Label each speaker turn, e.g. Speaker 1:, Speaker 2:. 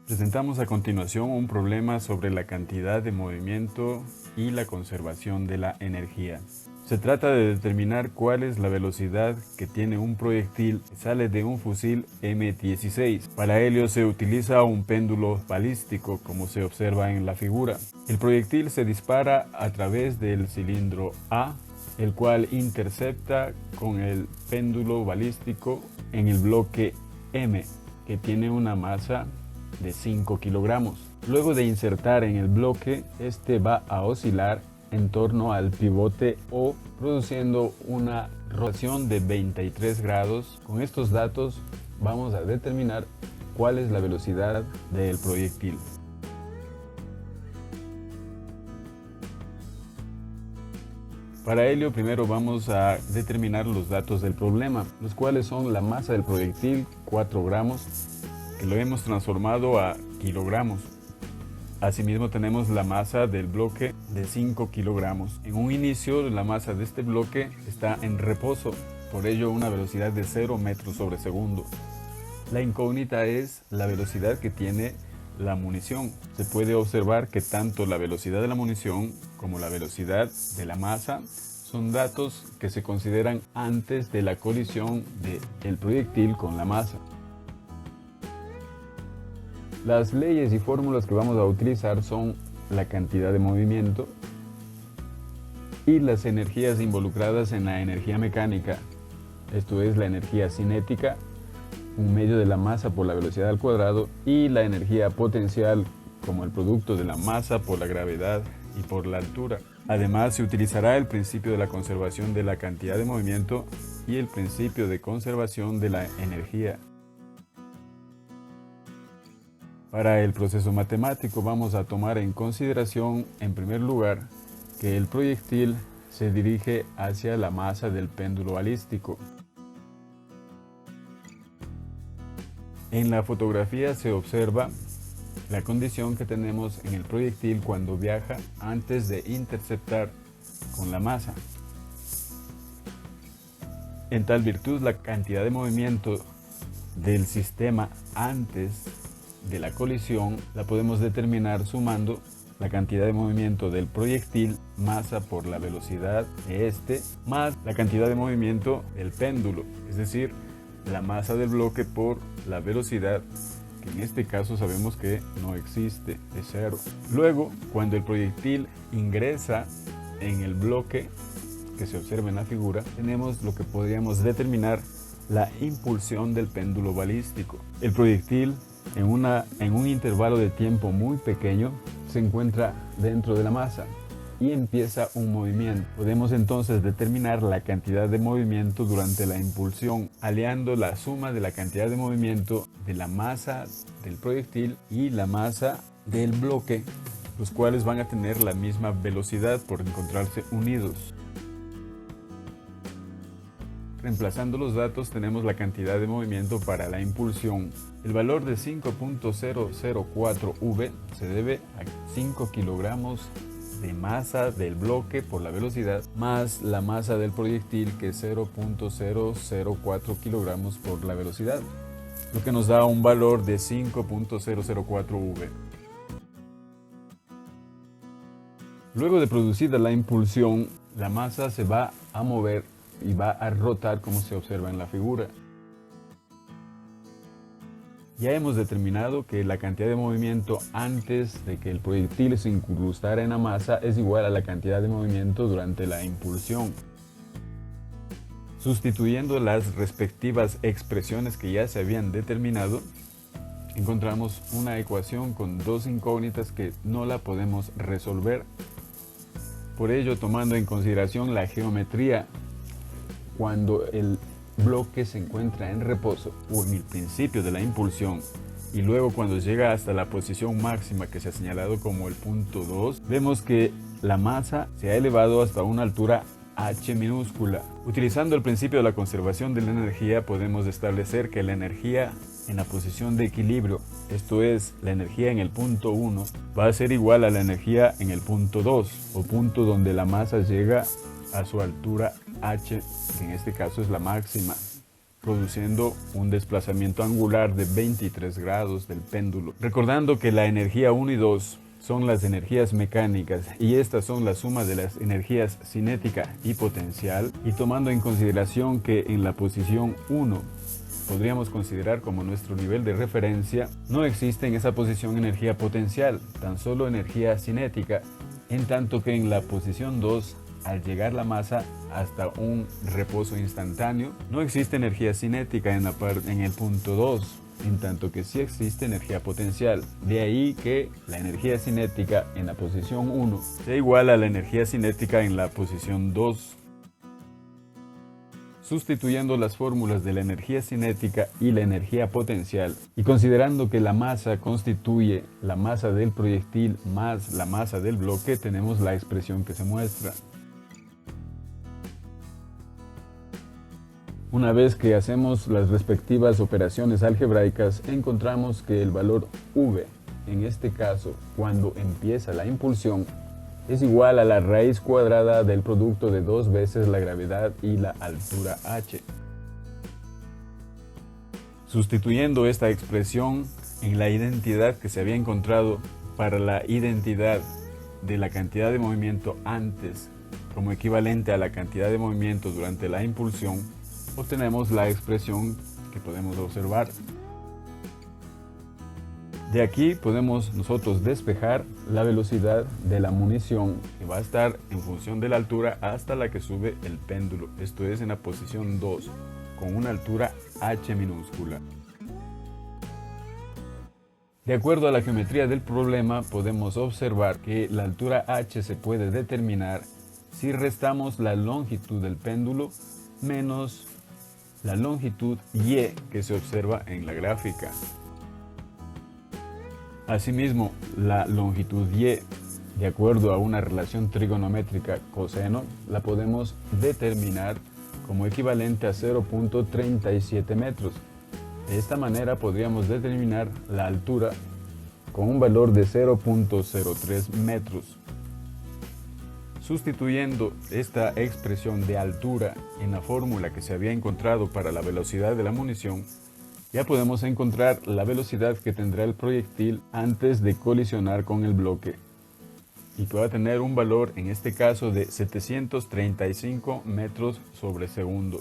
Speaker 1: Presentamos a continuación un problema sobre la cantidad de movimiento y la conservación de la energía. Se trata de determinar cuál es la velocidad que tiene un proyectil que sale de un fusil M16. Para ello se utiliza un péndulo balístico, como se observa en la figura. El proyectil se dispara a través del cilindro A, el cual intercepta con el péndulo balístico en el bloque M, que tiene una masa de 5 kilogramos. Luego de insertar en el bloque, este va a oscilar en torno al pivote O, produciendo una rotación de 23 grados. Con estos datos vamos a determinar cuál es la velocidad del proyectil. Para ello, primero vamos a determinar los datos del problema, los cuales son la masa del proyectil, 4 gramos, que lo hemos transformado a kilogramos. Asimismo tenemos la masa del bloque de 5 kilogramos. En un inicio la masa de este bloque está en reposo, por ello una velocidad de 0 metros sobre segundo. La incógnita es la velocidad que tiene la munición. Se puede observar que tanto la velocidad de la munición como la velocidad de la masa son datos que se consideran antes de la colisión del proyectil con la masa. Las leyes y fórmulas que vamos a utilizar son la cantidad de movimiento y las energías involucradas en la energía mecánica. Esto es la energía cinética, un medio de la masa por la velocidad al cuadrado, y la energía potencial como el producto de la masa por la gravedad y por la altura. Además, se utilizará el principio de la conservación de la cantidad de movimiento y el principio de conservación de la energía. Para el proceso matemático vamos a tomar en consideración, en primer lugar, que el proyectil se dirige hacia la masa del péndulo balístico. En la fotografía se observa la condición que tenemos en el proyectil cuando viaja antes de interceptar con la masa. En tal virtud, la cantidad de movimiento del sistema antes de la colisión la podemos determinar sumando la cantidad de movimiento del proyectil, masa por la velocidad de este, más la cantidad de movimiento del péndulo, es decir, la masa del bloque por la velocidad, que en este caso sabemos que no existe, es 0. Luego, cuando el proyectil ingresa en el bloque que se observa en la figura, tenemos lo que podríamos determinar la impulsión del péndulo balístico. El proyectil en un intervalo de tiempo muy pequeño se encuentra dentro de la masa y empieza un movimiento. Podemos entonces determinar la cantidad de movimiento durante la impulsión, aliando la suma de la cantidad de movimiento de la masa del proyectil y la masa del bloque, los cuales van a tener la misma velocidad por encontrarse unidos. Reemplazando los datos tenemos la cantidad de movimiento para la impulsión. El valor de 5.004 V se debe a 5 kilogramos de masa del bloque por la velocidad más la masa del proyectil, que es 0.004 kilogramos por la velocidad, lo que nos da un valor de 5.004 V. Luego de producida la impulsión, la masa se va a mover y va a rotar como se observa en la figura. Ya hemos determinado que la cantidad de movimiento antes de que el proyectil se incrustara en la masa es igual a la cantidad de movimiento durante la impulsión. Sustituyendo las respectivas expresiones que ya se habían determinado, encontramos una ecuación con dos incógnitas que no la podemos resolver. Por ello, tomando en consideración la geometría, cuando el bloque se encuentra en reposo o en el principio de la impulsión y luego cuando llega hasta la posición máxima que se ha señalado como el punto 2, vemos que la masa se ha elevado hasta una altura h minúscula. Utilizando el principio de la conservación de la energía, podemos establecer que la energía en la posición de equilibrio, esto es, la energía en el punto 1, va a ser igual a la energía en el punto 2, o punto donde la masa llega a su altura h, que en este caso es la máxima. produciendo un desplazamiento angular de 23 grados del péndulo. Recordando que la energía 1 y 2 son las energías mecánicas y estas son la suma de las energías cinética y potencial, y tomando en consideración que en la posición 1 podríamos considerar como nuestro nivel de referencia, no existe en esa posición energía potencial, tan solo energía cinética, en tanto que en la posición 2, al llegar la masa hasta un reposo instantáneo, no existe energía cinética en el punto 2, en tanto que sí existe energía potencial. De ahí que la energía cinética en la posición 1 sea igual a la energía cinética en la posición 2. Sustituyendo las fórmulas de la energía cinética y la energía potencial, y considerando que la masa constituye la masa del proyectil más la masa del bloque, tenemos la expresión que se muestra. Una vez que hacemos las respectivas operaciones algebraicas, encontramos que el valor V, en este caso, cuando empieza la impulsión, es igual a la raíz cuadrada del producto de 2 veces la gravedad y la altura h. Sustituyendo esta expresión en la identidad que se había encontrado para la identidad de la cantidad de movimiento antes como equivalente a la cantidad de movimiento durante la impulsión, obtenemos la expresión que podemos observar. De aquí podemos nosotros despejar la velocidad de la munición, que va a estar en función de la altura hasta la que sube el péndulo. Esto es en la posición 2, con una altura h minúscula. De acuerdo a la geometría del problema, podemos observar que la altura h se puede determinar si restamos la longitud del péndulo menos la longitud y que se observa en la gráfica. Asimismo, la longitud y, de acuerdo a una relación trigonométrica coseno, la podemos determinar como equivalente a 0.37 metros. De esta manera podríamos determinar la altura con un valor de 0.03 metros. Sustituyendo esta expresión de altura en la fórmula que se había encontrado para la velocidad de la munición, ya podemos encontrar la velocidad que tendrá el proyectil antes de colisionar con el bloque, y que va a tener un valor en este caso de 735 metros sobre segundo.